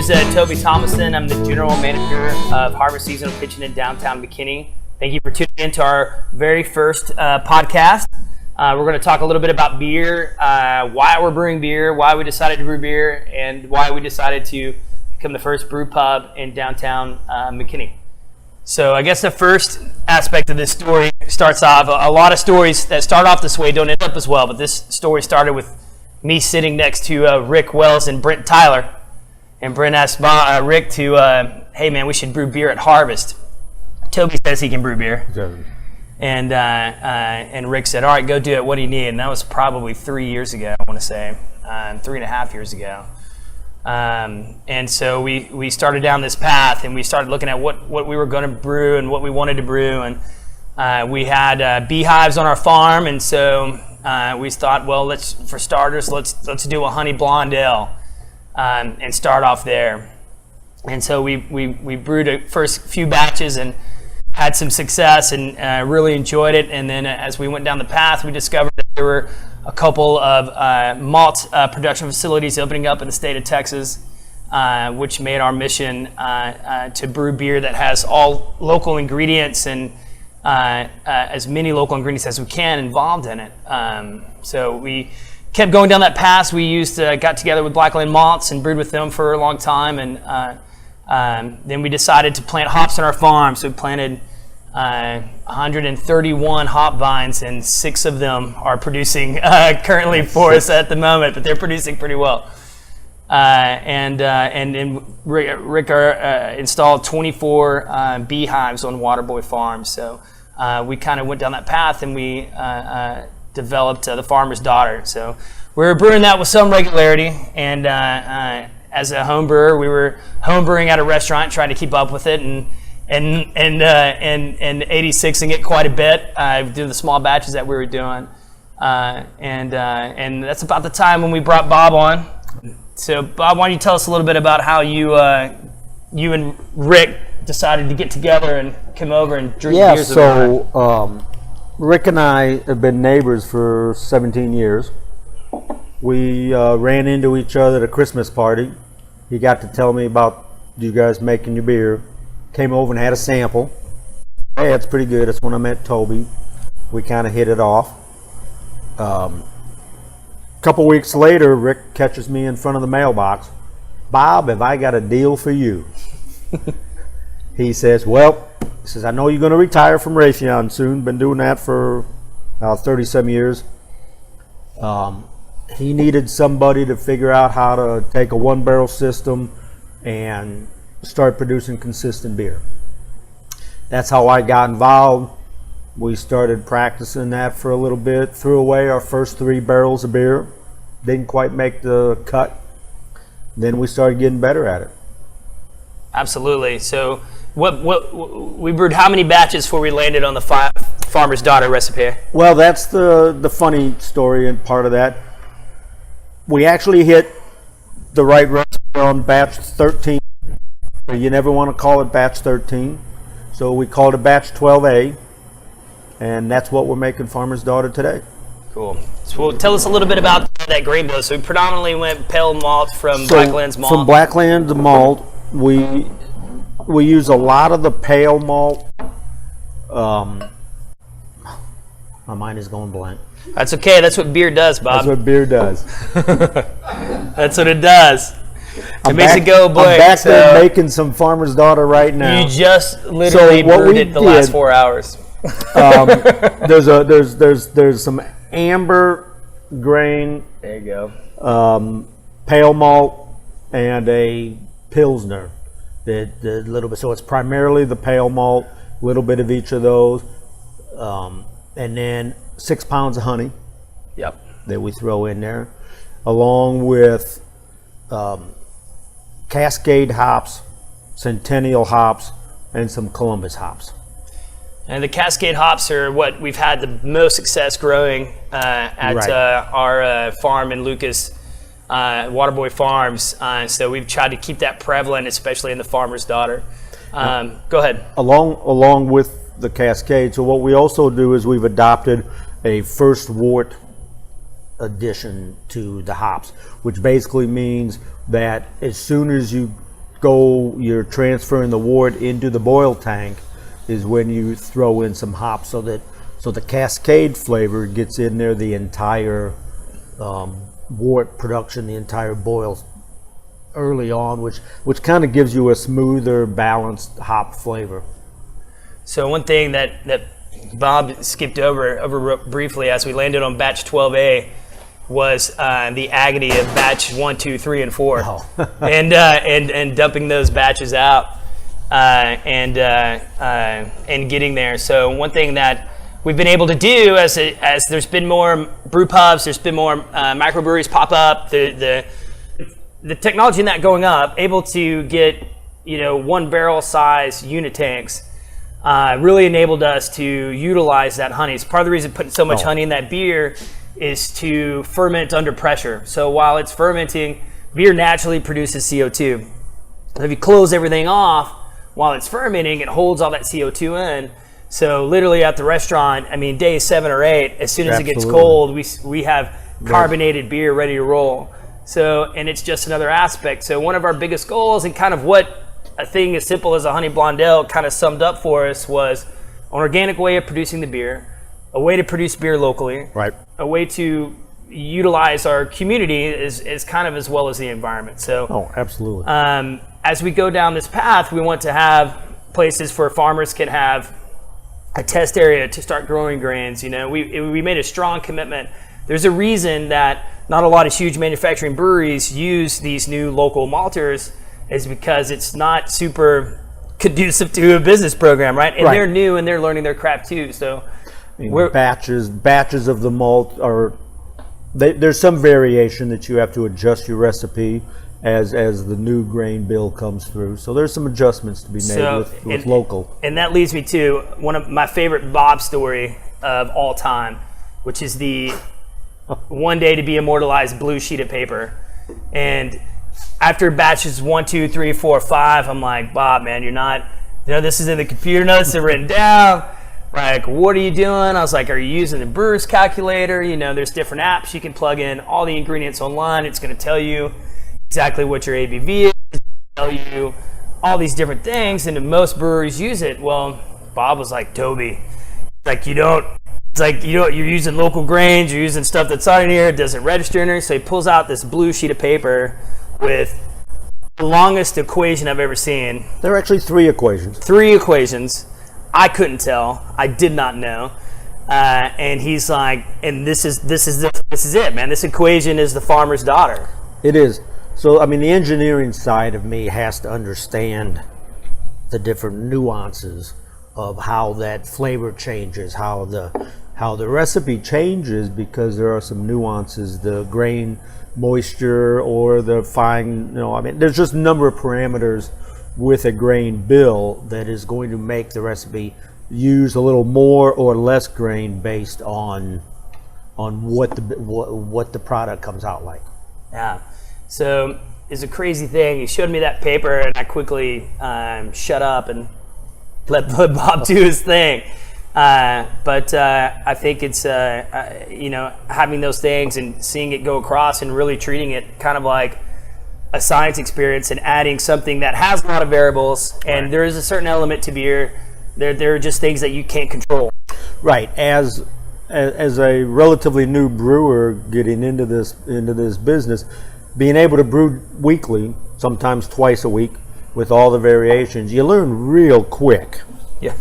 is Toby Thomason. I'm the General Manager of Harvest Seasonal Kitchen in downtown McKinney. Thank you for tuning in to our very first podcast. We're going to talk a little bit about beer, why we're brewing beer, why we decided to brew beer, and why we decided to become the first brew pub in downtown McKinney. So I guess the first aspect of this story starts off, a lot of stories that start off this way don't end up as well, but this story started with me sitting next to Rick Wells and Brent Tyler. And Brent asked Rick to, hey man, we should brew beer at Harvest. Toby says he can brew beer. And Rick said, all right, go do it. What do you need? And that was probably 3 years ago, I want to say, 3.5 years ago. And so we started down this path, and we started looking at what we were going to brew and what we wanted to brew. And we had beehives on our farm, and so we thought, well, let's do a honey blonde ale and start off there. And so we brewed the first few batches and had some success and really enjoyed it. And then as we went down the path, we discovered that there were a couple of malt production facilities opening up in the state of Texas, which made our mission to brew beer that has all local ingredients and as many local ingredients as we can involved in it. So we kept going down that path. We got together with Blackland Malts and brewed with them for a long time, and then we decided to plant hops on our farm. So we planted 131 hop vines, and 6 of them are producing currently for us at the moment, but they're producing pretty well. And Rick installed 24 beehives on Waterboy Farm. So we kind of went down that path, and we developed the Farmer's Daughter. So we were brewing that with some regularity, and as a home brewer, we were home brewing at a restaurant, trying to keep up with it, and 86ing it quite a bit, doing the small batches that we were doing, and that's about the time when we brought Bob on. So Bob, why don't you tell us a little bit about how you and Rick decided to get together and come over and drink beers? Yeah, so Rick and I have been neighbors for 17 years. We ran into each other at a Christmas party. He got to tell me about you guys making your beer. Came over and had a sample. Hey, that's pretty good. That's when I met Toby. We kind of hit it off. A couple weeks later, Rick catches me in front of the mailbox. Bob, have I got a deal for you? He says, I know you're going to retire from Raytheon soon. Been doing that for 30-some years. He needed somebody to figure out how to take a one-barrel system and start producing consistent beer. That's how I got involved. We started practicing that for a little bit, threw away our first 3 barrels of beer, didn't quite make the cut. Then we started getting better at it. Absolutely. So what we brewed how many batches before we landed on the Farmer's Daughter recipe? Well, that's the funny story and part of that. We actually hit the right recipe on batch 13. You never want to call it batch 13. So we called it batch 12A, and that's what we're making Farmer's Daughter today. Cool. So tell us a little bit about that grain bill. So we predominantly went pale malt from Blackland's malt. From Blackland's malt, we use a lot of the pale malt. My mind is going blank. That's okay. That's what beer does, Bob. That's what beer does. That's what it does. It makes it go blank. I'm back there making some Farmer's Daughter right now. You just literally brewed it the last 4 hours. There's some amber grain. There you go. Pale malt and a pilsner. The little bit. So it's primarily the pale malt, a little bit of each of those, and then 6 pounds of honey. Yep. That we throw in there, along with Cascade hops, Centennial hops, and some Columbus hops. And the Cascade hops are what we've had the most success growing at our farm in Lucas, Waterboy Farms. So we've tried to keep that prevalent, especially in the Farmer's Daughter. Go ahead. Along with the Cascade, so what we also do is we've adopted a first wort addition to the hops, which basically means that as soon as you you're transferring the wort into the boil tank is when you throw in some hops so the cascade flavor gets in there the entire wort production, the entire boil early on, which kind of gives you a smoother, balanced hop flavor. So one thing that Bob skipped over briefly as we landed on batch 12A was the agony of batch 1, 2, 3, and 4, and dumping those batches out and getting there. So one thing that we've been able to do as there's been more brew pubs, there's been more microbreweries pop up, the technology in that going up, able to get 1 barrel size unit tanks. Really enabled us to utilize that honey. It's part of the reason putting so much honey in that beer is to ferment under pressure. So while it's fermenting, beer naturally produces CO2. So if you close everything off while it's fermenting, it holds all that CO2 in. So literally at the restaurant, day 7 or 8, as soon as it gets cold, we have carbonated beer ready to roll. So, and it's just another aspect. So one of our biggest goals, and kind of what a thing as simple as a honey blondel kind of summed up for us, was an organic way of producing the beer, a way to produce beer locally, right, a way to utilize our community is kind of as well as the environment. So, absolutely. As we go down this path, we want to have places where farmers can have a test area to start growing grains. We made a strong commitment. There's a reason that not a lot of huge manufacturing breweries use these new local malters, is because it's not super conducive to a business program, right? And they're new and they're learning their craft too. So batches of the malt there's some variation that you have to adjust your recipe as the new grain bill comes through. So there's some adjustments to be made with local. And that leads me to one of my favorite Bob story of all time, which is the one day to be immortalized blue sheet of paper. And after batches 1, 2, 3, 4, 5, I'm like, Bob, man, you're not, this is in the computer notes, they're written down. Like, what are you doing? I was like, are you using the brewer's calculator? There's different apps you can plug in all the ingredients online. It's going to tell you exactly what your ABV is, it's going to tell you all these different things, and most breweries use it. Well, Bob was like, Toby, you're using local grains, you're using stuff that's on here, it doesn't register in here. So he pulls out this blue sheet of paper with the longest equation I've ever seen. There are actually 3 equations. 3 equations. I couldn't tell. I did not know. And he's like, and this is it, man. This equation is the farmer's daughter. It is. So, the engineering side of me has to understand the different nuances of how that flavor changes, how the recipe changes, because there are some nuances, the grain moisture or the fine, there's just a number of parameters with a grain bill that is going to make the recipe use a little more or less grain based on what the product comes out like. Yeah. So it's a crazy thing. He showed me that paper, and I quickly shut up and let Bob do his thing. But I think it's having those things and seeing it go across and really treating it kind of like a science experience and adding something that has a lot of variables, and there is a certain element to beer. There are just things that you can't control. Right. As a relatively new brewer getting into this business, being able to brew weekly, sometimes twice a week, with all the variations, you learn real quick. Yeah.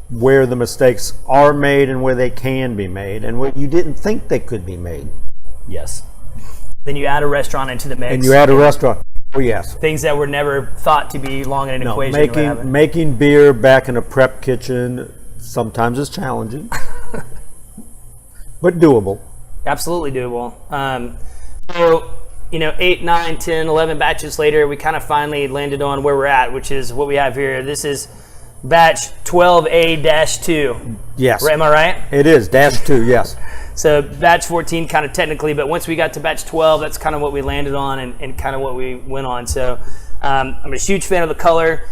Where the mistakes are made and where they can be made, and where you didn't think they could be made. Yes. Then you add a restaurant into the mix. And you add a restaurant. Oh, yes. Things that were never thought to be long in an equation. Making beer back in a prep kitchen sometimes is challenging, but doable. Absolutely doable. So, 8, 9, 10, 11 batches later, we kind of finally landed on where we're at, which is what we have here. This is batch 12A-2. Yes. Am I right? It is, -2, yes. So batch 14 kind of technically, but once we got to batch 12, that's kind of what we landed on and kind of what we went on. So I'm a huge fan of the color.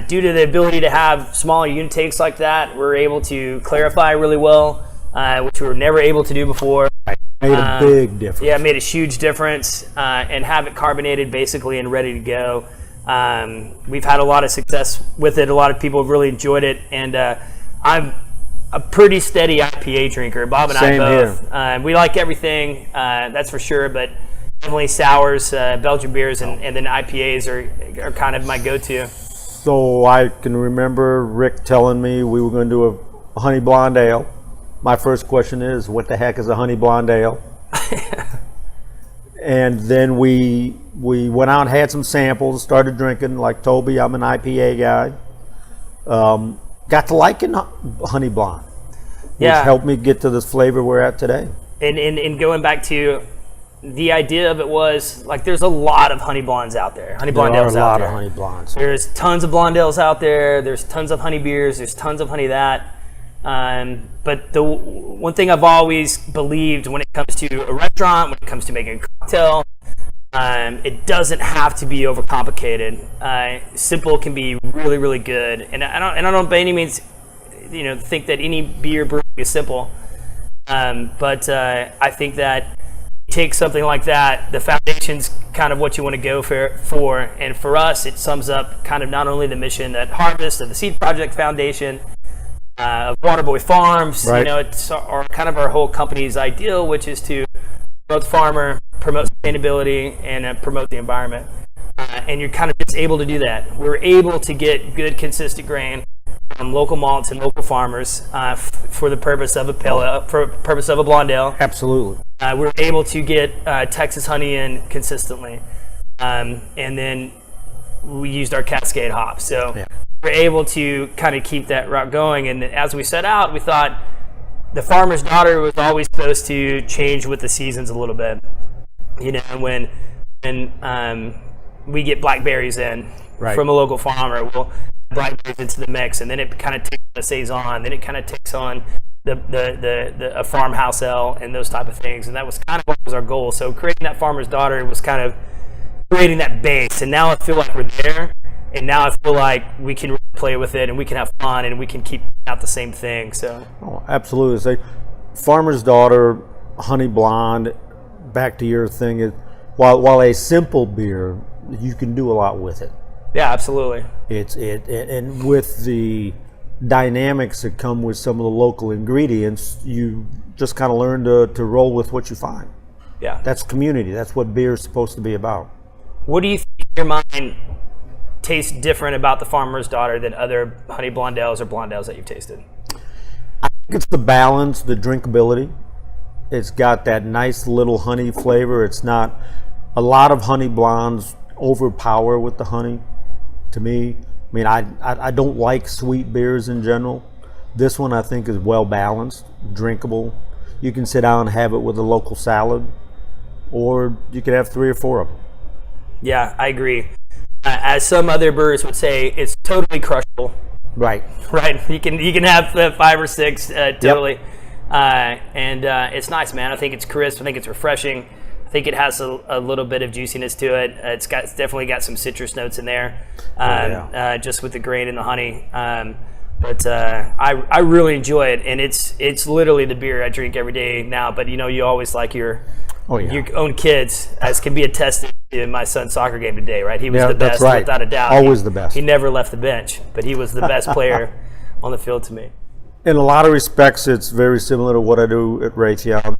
Due to the ability to have smaller unit tanks like that, we're able to clarify really well, which we were never able to do before. Made a big difference. Yeah, it made a huge difference, and have it carbonated basically and ready to go. We've had a lot of success with it. A lot of people have really enjoyed it, and I'm a pretty steady IPA drinker. Bob and Same I both. We like everything, that's for sure, but definitely sours, Belgian beers, and then IPAs are kind of my go-to. So I can remember Rick telling me we were going to do a honey blonde ale. My first question is, what the heck is a honey blonde ale? And then we went out and had some samples, started drinking. Like Toby, I'm an IPA guy. Got to liking honey blonde, which helped me get to this flavor we're at today. And going back to the idea of it was, like, there's a lot of honey blondes out there. Honey blonde ales out there. There are a lot of honey blondes. There's tons of blonde ales out there. There's tons of honey beers. There's tons of honey that. But the one thing I've always believed when it comes to a restaurant, when it comes to making a cocktail, it doesn't have to be overcomplicated. Simple can be really, really good. And I don't by any means, think that any beer brewing is simple. But I think that take something like that, the foundation's kind of what you want to go for. And for us, it sums up kind of not only the mission at Harvest of the Seed Project Foundation, of Waterboy Farms, right. It's kind of our whole company's ideal, which is to promote the farmer, promote sustainability, and promote the environment. And you're kind of just able to do that. We're able to get good, consistent grain from local malts and local farmers for the purpose of a blonde ale. Absolutely. We're able to get Texas honey in consistently, and then we used our Cascade hops. So we're able to kind of keep that route going. And as we set out, we thought the farmer's daughter was always supposed to change with the seasons a little bit. When we get blackberries in from a local farmer, we'll blackberries into the mix, and then it kind of takes on a saison, then it kind of takes on a farmhouse ale and those type of things. And that was kind of what was our goal. So creating that farmer's daughter was kind of creating that base. And now I feel like we're there, and now I feel like we can really play with it, and we can have fun, and we can keep out the same thing. So absolutely. Say farmer's daughter, honey blonde, back to your thing, is while a simple beer, you can do a lot with it. Yeah, absolutely. And with the dynamics that come with some of the local ingredients, you just kind of learn to roll with what you find. Yeah. That's community. That's what beer is supposed to be about. What do you think in your mind tastes different about the farmer's daughter than other honey blonde ales or blonde ales that you've tasted? I think it's the balance, the drinkability. It's got that nice little honey flavor. It's not a lot of honey blondes overpower with the honey. To me, I mean, I don't like sweet beers in general. This one I think is well balanced, drinkable. You can sit down and have it with a local salad, or you could have 3 or 4 of them. Yeah, I agree. As some other brewers would say, it's totally crushable. Right. You can have 5 or 6 totally. Yep. And it's nice, man. I think it's crisp. I think it's refreshing. I think it has a little bit of juiciness to it. It's definitely got some citrus notes in there, just with the grain and the honey. But I really enjoy it, and it's literally the beer I drink every day now. But you always like your own kids, as can be attested in my son's soccer game today, right? He was the best, without a doubt. Always the best. He never left the bench, but he was the best player on the field to me. In a lot of respects, it's very similar to what I do at Raytheon.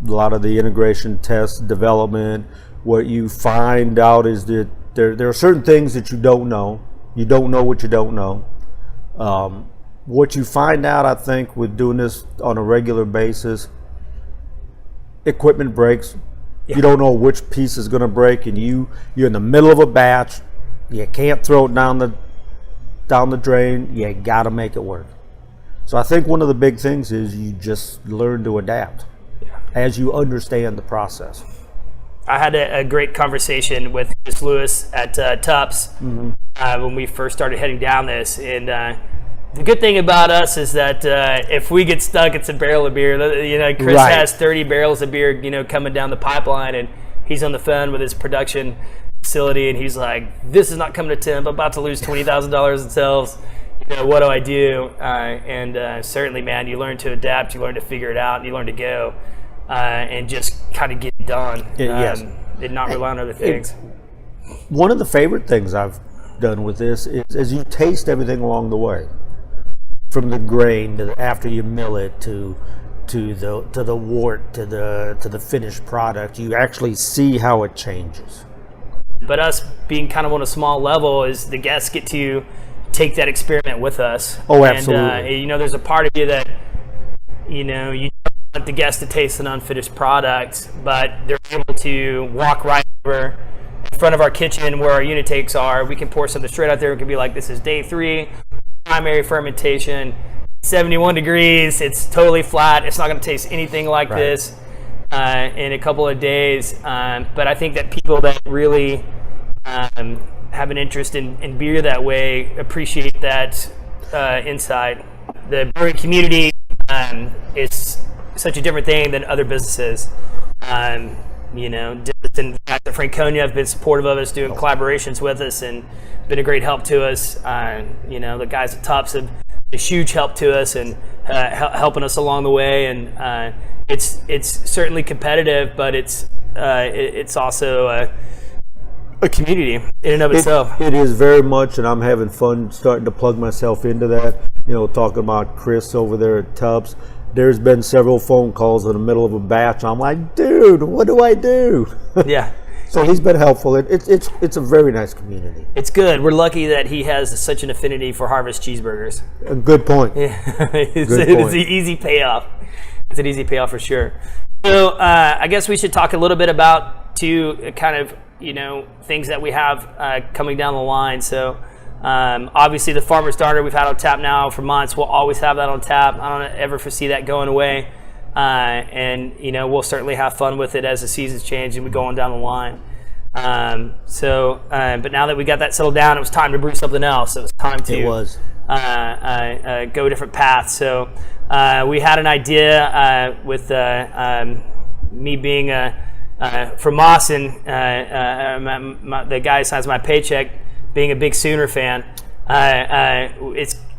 A lot of the integration, test, development. What you find out is that there are certain things that you don't know. You don't know what you don't know. What you find out, I think, with doing this on a regular basis, equipment breaks. Yeah. You don't know which piece is going to break, and you're in the middle of a batch. You can't throw it down the drain. You got to make it work. So I think one of the big things is you just learn to adapt as you understand the process. I had a great conversation with Chris Lewis at Tups when we first started heading down this, and the good thing about us is that if we get stuck, it's a barrel of beer. Chris has 30 barrels of beer, coming down the pipeline, and he's on the phone with his production facility, and he's like, "This is not coming to temp. I'm about to lose $20,000 in sales. What do I do?" And certainly, man, you learn to adapt, you learn to figure it out, and you learn to go. And just kind of get it done, Yes. and not rely on other things. One of the favorite things I've done with this is you taste everything along the way, from the grain to after you mill it to the wort to the finished product. You actually see how it changes. But us being kind of on a small level is the guests get to take that experiment with us. Oh, absolutely. And, you know, there's a part of you that, you know, you don't want the guests to taste an unfinished product, but they're able to walk right over in front of our kitchen where our unit takes are. We can pour something straight out there. It can be like, this is day 3, primary fermentation, 71 degrees. It's totally flat. It's not going to taste anything like this in a couple of days. But I think that people that really have an interest in beer that way appreciate that insight. The brewing community is such a different thing than other businesses. You know, the fact that Franconia have been supportive of us, doing collaborations with us, and been a great help to us. You know, the guys at Tufts have a huge help to us and helping us along the way. And it's certainly competitive, but it's also a community in and of itself. It is very much, and I'm having fun starting to plug myself into that. You know, talking about Chris over there at Tufts. There's been several phone calls in the middle of a batch. I'm like, dude, what do I do? Yeah. So he's been helpful. It's a very nice community. It's good. We're lucky that he has such an affinity for Harvest cheeseburgers. A good point. Yeah. It's an easy payoff. It's an easy payoff for sure. So I guess we should talk a little bit about two kind of, you know, things that we have coming down the line. So obviously the Farmer's Daughter we've had on tap now for months. We'll always have that on tap. I don't ever foresee that going away. And, you know, we'll certainly have fun with it as the seasons change and we go on down the line. But now that we got that settled down, it was time to brew something else. It was time to go a different path. So we had an idea with me being from Mawson, the guy who signs my paycheck, being a big Sooner fan.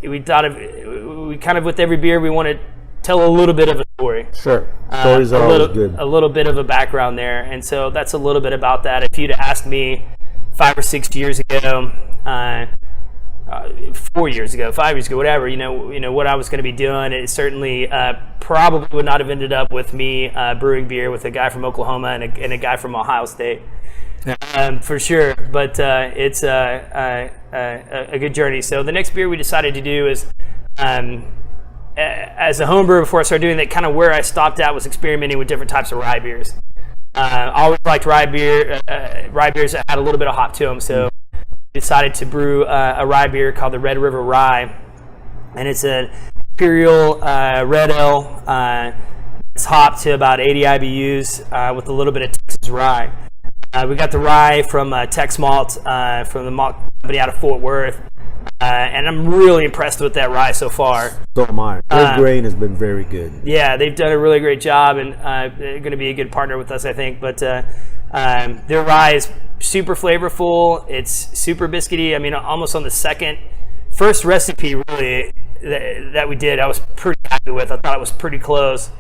We kind of with every beer we want to tell a little bit of a story. Sure. Stories are always good. A little bit of a background there. And so that's a little bit about that. If you'd asked me 5 or 6 years ago, 4 years ago, 5 years ago, whatever, you know what I was going to be doing, it certainly probably would not have ended up with me brewing beer with a guy from Oklahoma and a guy from Ohio State. For sure. But it's a good journey. So the next beer we decided to do is as a home brewer, before I started doing that, kind of where I stopped at was experimenting with different types of rye beers. I always liked rye beers that had a little bit of hop to them, so I decided to brew a rye beer called the Red River Rye, and it's an imperial red ale. It's hopped to about 80 IBUs with a little bit of Texas rye. We got the rye from Tex Malt, from the malt company out of Fort Worth. And I'm really impressed with that rye so far. So am I. Their grain has been very good. Yeah, they've done a really great job, and they're going to be a good partner with us, I think. But their rye is super flavorful. It's super biscuity. I mean, almost on the first recipe, really, that we did, I was pretty happy with. I thought it was pretty close.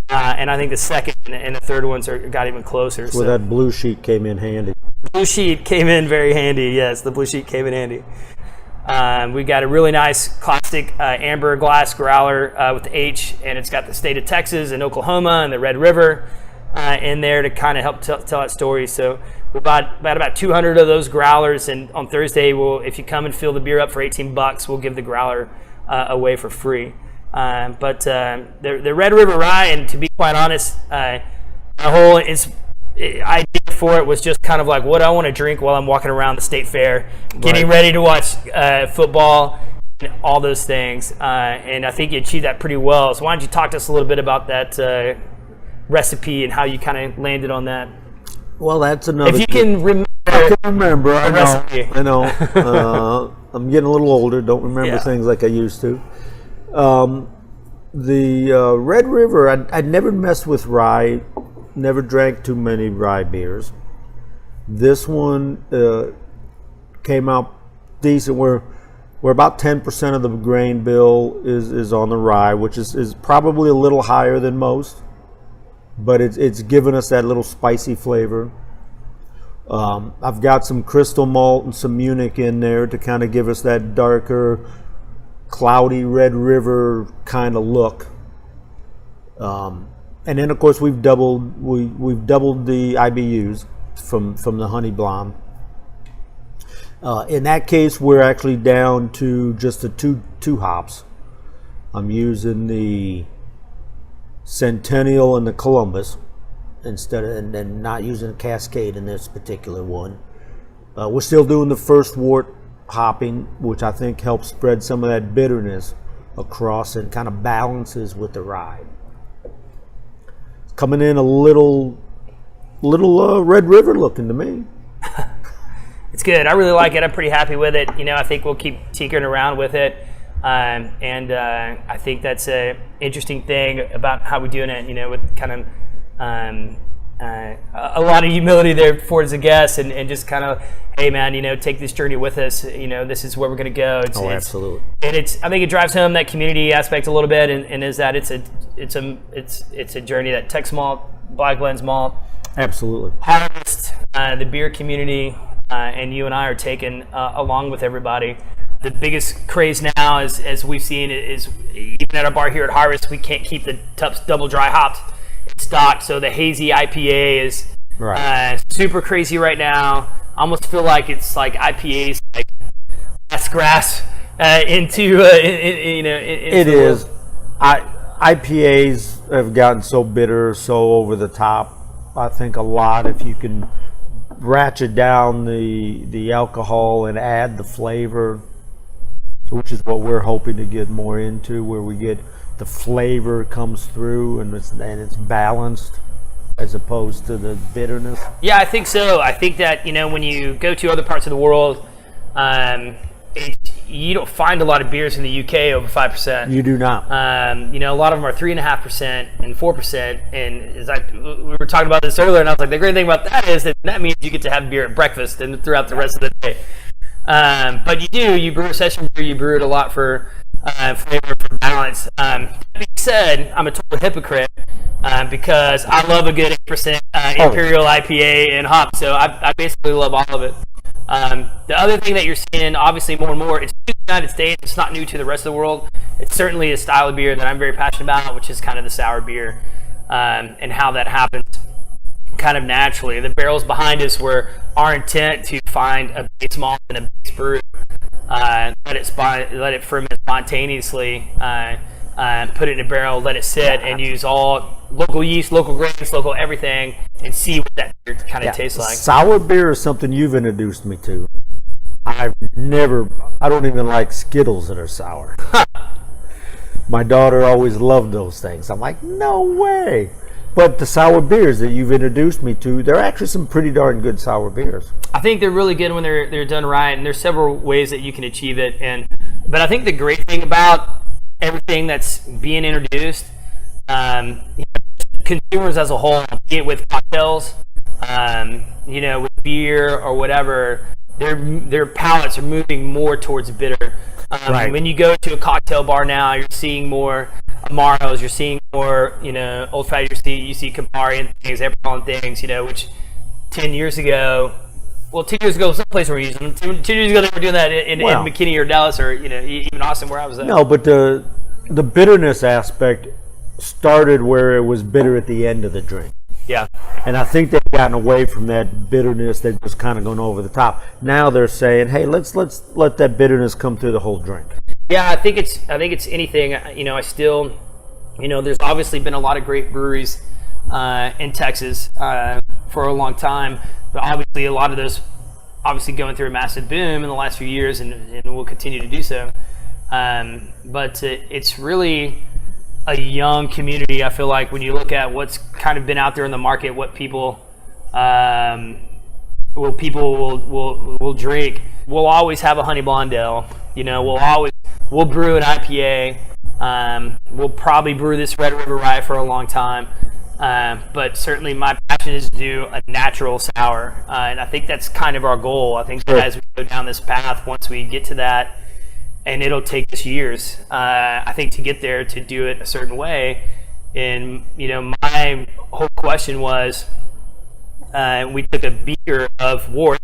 And I think the second and the third ones got even closer. Well, that blue sheet came in handy. Blue sheet came in very handy. Yes, the blue sheet came in handy. We got a really nice classic amber glass growler with the H, and it's got the state of Texas and Oklahoma and the Red River in there to kind of help tell that story. So we bought about 200 of those growlers, and on Thursday, if you come and fill the beer up for $18, we'll give the growler away for free. But the Red River Rye, and to be quite honest, my whole idea for it was just kind of like what I want to drink while I'm walking around the state fair, getting ready to watch football, and all those things. And I think you achieved that pretty well. So why don't you talk to us a little bit about that recipe and how you kind of landed on that? Well, that's another. If you can remember. I can remember. I know. I'm getting a little older. Don't remember things like I used to. The Red River, I'd never messed with rye. Never drank too many rye beers. This one came out decent. We're about 10% of the grain bill is on the rye, which is probably a little higher than most, but it's given us that little spicy flavor. I've got some crystal malt and some Munich in there to kind of give us that darker, cloudy Red River kind of look. And then of course we've doubled the IBUs from the honey blonde. In that case, we're actually down to just the two hops. I'm using the Centennial and the Columbus instead of, and then not using a Cascade in this particular one. We're still doing the first wort hopping, which I think helps spread some of that bitterness across and kind of balances with the rye. Coming in a little Red River looking to me. It's good. I really like it. I'm pretty happy with it. I think we'll keep tinkering around with it. And I think that's an interesting thing about how we're doing it, with kind of a lot of humility there towards the guests and just kind of, hey man, take this journey with us. This is where we're going to go. Absolutely. And I think it drives home that community aspect a little bit, and is that it's a journey that Tex Malt, Black Lens Malt, absolutely, Harvest, the beer community, and you and I are taking along with everybody. The biggest craze now, as we've seen, is even at our bar here at Harvest, we can't keep the Tupps double dry hopped in stock. So the hazy IPA is super crazy right now. I almost feel like it's like IPAs like less grass into it is. IPAs have gotten so bitter, so over the top. I think a lot, if you can ratchet down the alcohol and add the flavor, which is what we're hoping to get more into, where we get the flavor comes through and it's balanced as opposed to the bitterness. Yeah, I think so. I think that when you go to other parts of the world, you don't find a lot of beers in the UK over 5%. You do not. A lot of them are 3.5% and 4%. And we were talking about this earlier, and I was like, the great thing about that is that means you get to have beer at breakfast and throughout the rest of the day. But you brew a session beer, you brew it a lot for flavor, for balance. That being said, I'm a total hypocrite because I love a good 8% Imperial IPA and hop, so I basically love all of it. The other thing that you're seeing, obviously more and more, it's new to the United States, it's not new to the rest of the world. It's certainly a style of beer that I'm very passionate about, which is kind of the sour beer, and how that happens kind of naturally. The barrels behind us were our intent to find a base malt and a base brew, let it ferment spontaneously, put it in a barrel, let it sit, and use all local yeast, local grains, local everything, and see what that beer kind of tastes like. Sour beer is something you've introduced me to. I don't even like Skittles that are sour. My daughter always loved those things. I'm like, no way. But the sour beers that you've introduced me to, they're actually some pretty darn good sour beers. I think they're really good when they're done right, and there's several ways that you can achieve it. But I think the great thing about everything that's being introduced, consumers as a whole, be it with cocktails, with beer or whatever, their palates are moving more towards bitter. Right. When you go to a cocktail bar now, you're seeing more Amaros, you're seeing more, Old Fashioned, you see Campari and things, Aperol and things, which 10 years ago, someplace were using them. 2 years ago, they were doing that in McKinney or Dallas or, even Austin where I was at. No, but the bitterness aspect started where it was bitter at the end of the drink. Yeah. And I think they've gotten away from that bitterness. They've just kind of gone over the top. Now they're saying, hey, let's let that bitterness come through the whole drink. Yeah, I think it's anything. I still, there's obviously been a lot of great breweries in Texas for a long time, but obviously a lot of those going through a massive boom in the last few years, and will continue to do so. But it's really a young community. I feel like when you look at what's kind of been out there in the market, what people will drink. We'll always have a honey blonde ale. We'll brew an IPA. We'll probably brew this Red River Rye for a long time. But certainly my passion is to do a natural sour. And I think that's kind of our goal. I think that as we go down this path, once we get to that, and it'll take us years, I think, to get there, to do it a certain way. And, my whole question was, we took a beaker of wort,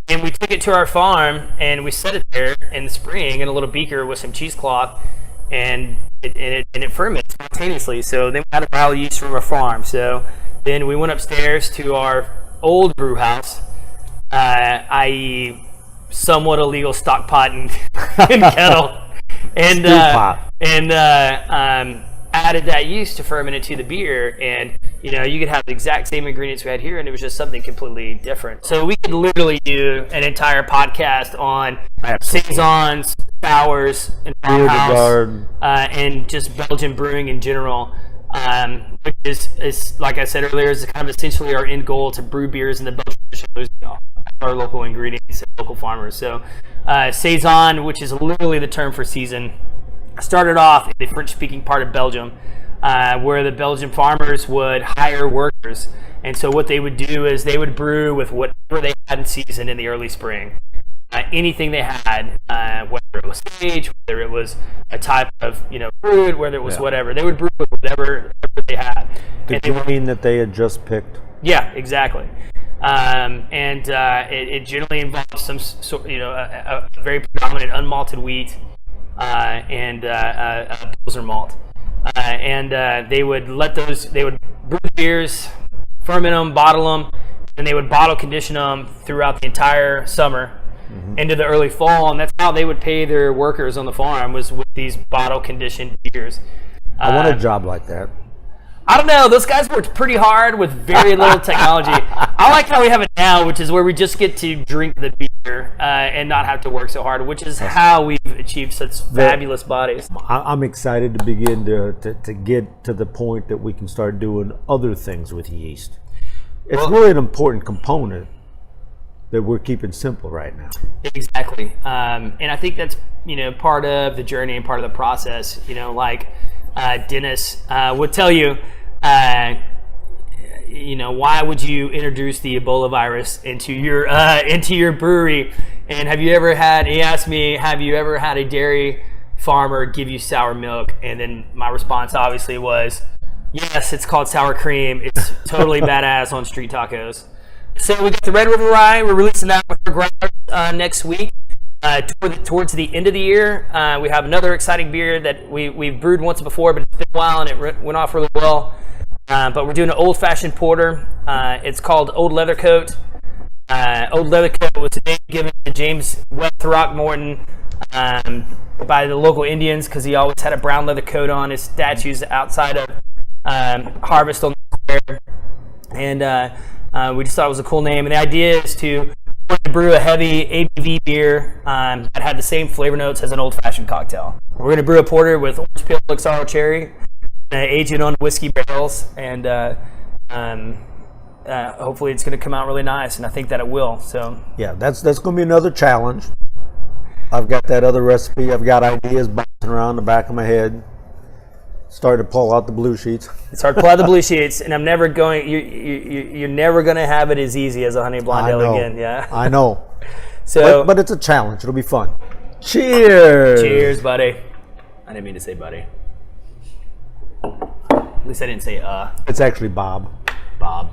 and we took it to our farm, and we set it there in the spring in a little beaker with some cheesecloth, and it fermented spontaneously. So then we had a barrel of yeast from our farm. So then we went upstairs to our old brew house, i.e. somewhat illegal stock pot and kettle, and added that yeast to ferment into the beer, and you could have the exact same ingredients we had here, and it was just something completely different. So we could literally do an entire podcast on saisons, sours, and farmhouse, and just Belgian brewing in general, which is like I said earlier, is kind of essentially our end goal, to brew beers in the Belgian tradition, our local ingredients and local farmers. So saison, which is literally the term for season, started off in the French-speaking part of Belgium, where the Belgian farmers would hire workers. And so what they would do is they would brew with whatever they had in season in the early spring. Anything they had, whether it was sage, whether it was a type of fruit, whether it was whatever, they would brew with whatever they had. The grain that they had just picked. Yeah, exactly. It generally involves some sort, a very predominant unmalted wheat, and Pilsner malt, they would brew the beers, ferment them, bottle them, and they would bottle condition them throughout the entire summer into the early fall, and that's how they would pay their workers on the farm, was with these bottle conditioned beers. I want a job like that. I don't know. Those guys worked pretty hard with very little technology. I like how we have it now, which is where we just get to drink the beer and not have to work so hard, which is how we've achieved such fabulous bodies. I'm excited to begin to get to the point that we can start doing other things with yeast. It's really an important component that we're keeping simple right now. Exactly. And I think that's part of the journey and part of the process. Dennis would tell you, why would you introduce the Ebola virus into your brewery? And he asked me, have you ever had a dairy farmer give you sour milk? And then my response obviously was, yes, it's called sour cream. It's totally badass on street tacos. So we got the Red River Rye. We're releasing that with our growlers next week. Towards the end of the year, we have another exciting beer that we've brewed once before, but it's been a while and it went off really well. But we're doing an old-fashioned porter. It's called Old Leathercoat. Old Leathercoat was the name given to James Webb Throckmorton by the local Indians because he always had a brown leather coat on. His statues outside of Harvest on the Square. And we just thought it was a cool name. And the idea is to brew a heavy ABV beer that had the same flavor notes as an old-fashioned cocktail. We're going to brew a porter with orange peel, Luxardo cherry, age it on whiskey barrels, and hopefully it's going to come out really nice, and I think that it will. So yeah, that's going to be another challenge. I've got that other recipe. I've got ideas bouncing around the back of my head. Starting to pull out the blue sheets. It's hard to pull out the blue sheets, and I'm never going. You're never going to have it as easy as a honey blonde again. Yeah, I know. So, but it's a challenge. It'll be fun. Cheers. Cheers, buddy. I didn't mean to say buddy. At least I didn't say It's actually Bob. Bob.